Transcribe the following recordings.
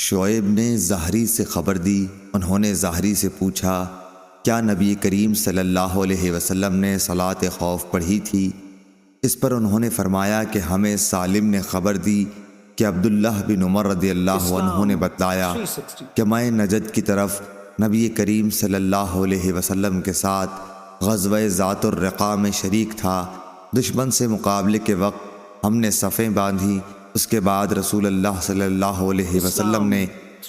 شعیب نے زہری سے خبر دی۔ انہوں نے زہری سے پوچھا، کیا نبی کریم صلی اللہ علیہ وسلم نے صلاۃ خوف پڑھی تھی؟ اس پر انہوں نے فرمایا کہ ہمیں سالم نے خبر دی کہ عبداللہ بن عمر رضی اللہ عنہ نے بتلایا کہ میں نجد کی طرف نبی کریم صلی اللہ علیہ وسلم کے ساتھ غزوہ ذات الرقاع میں شریک تھا۔ دشمن سے مقابلے کے وقت ہم نے صفیں باندھی۔ اس کے بعد رسول اللہ صلی اللہ علیہ وسلم نے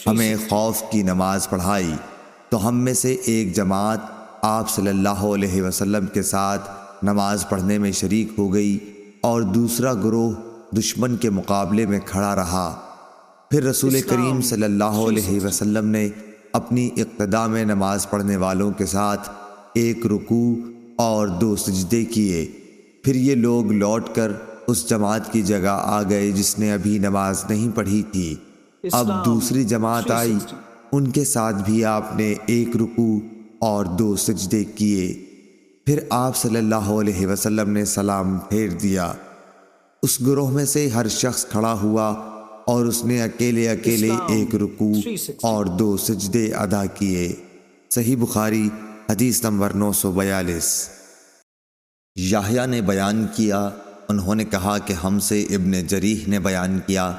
ہمیں خوف کی نماز پڑھائی، تو ہم میں سے ایک جماعت آپ صلی اللہ علیہ وسلم کے ساتھ نماز پڑھنے میں شریک ہو گئی اور دوسرا گروہ دشمن کے مقابلے میں کھڑا رہا۔ پھر رسول کریم صلی اللہ علیہ وسلم نے اپنی اقتداء میں نماز پڑھنے والوں کے ساتھ ایک رکوع اور 2 سجدے کیے۔ پھر یہ لوگ لوٹ کر اس جماعت کی جگہ آ گئے جس نے ابھی نماز نہیں پڑھی تھی۔ اب دوسری جماعت آئی، ان کے ساتھ بھی آپ نے ایک رکوع اور 2 سجدے کیے۔ پھر آپ صلی اللہ علیہ وسلم نے سلام پھیر دیا۔ اس گروہ میں سے ہر شخص کھڑا ہوا اور اس نے اکیلے ایک رکوع اور 2 سجدے ادا کیے۔ صحیح بخاری حدیث نمبر 942۔ یحییٰ نے بیان کیا، انہوں نے کہا کہ ہم سے ابن جریح نے بیان کیا،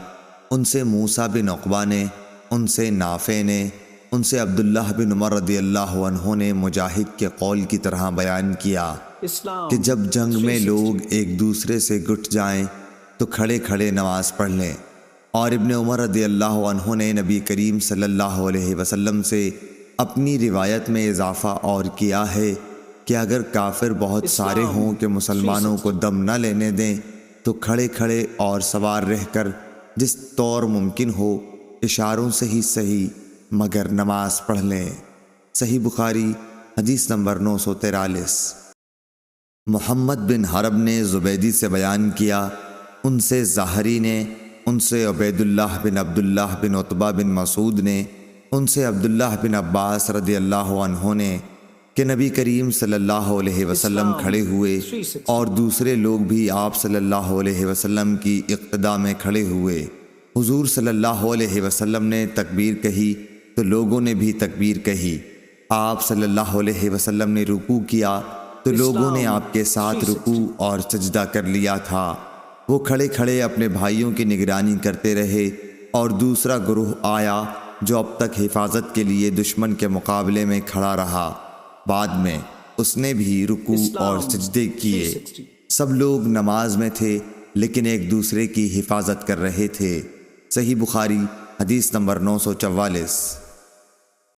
ان سے موسیٰ بن عقبہ نے، ان سے نافع نے، ان سے عبداللہ بن عمر رضی اللہ عنہ نے مجاہد کے قول کی طرح بیان کیا کہ جب جنگ میں لوگ ایک دوسرے سے گٹ جائیں تو کھڑے کھڑے نماز پڑھ لیں۔ اور ابن عمر رضی اللہ عنہ نے نبی کریم صلی اللہ علیہ وسلم سے اپنی روایت میں اضافہ اور کیا ہے کہ اگر کافر بہت سارے ہوں کہ مسلمانوں کو دم نہ لینے دیں تو کھڑے کھڑے اور سوار رہ کر جس طور ممکن ہو اشاروں سے ہی صحیح مگر نماز پڑھ لیں۔ صحیح بخاری حدیث نمبر 943۔ محمد بن حرب نے زبیدی سے بیان کیا، ان سے زہری نے، ان سے عبید اللہ بن عبداللہ بن عتبہ بن مسعود نے، ان سے عبداللہ بن عباس رضی اللہ عنہ نے کہ نبی کریم صلی اللہ علیہ وسلم کھڑے ہوئے اور دوسرے لوگ بھی آپ صلی اللہ علیہ وسلم کی اقتداء میں کھڑے ہوئے۔ حضور صلی اللہ علیہ وسلم نے تکبیر کہی تو لوگوں نے بھی تکبیر کہی۔ آپ صلی اللہ علیہ وسلم نے رکوع کیا تو لوگوں نے آپ کے ساتھ رکوع اور سجدہ کر لیا تھا۔ وہ کھڑے کھڑے اپنے بھائیوں کی نگرانی کرتے رہے اور دوسرا گروہ آیا جو اب تک حفاظت کے لیے دشمن کے مقابلے میں کھڑا رہا۔ بعد میں اس نے بھی رکوع اور سجدے کیے۔ سب لوگ نماز میں تھے لیکن ایک دوسرے کی حفاظت کر رہے تھے۔ صحیح بخاری حدیث نمبر 944۔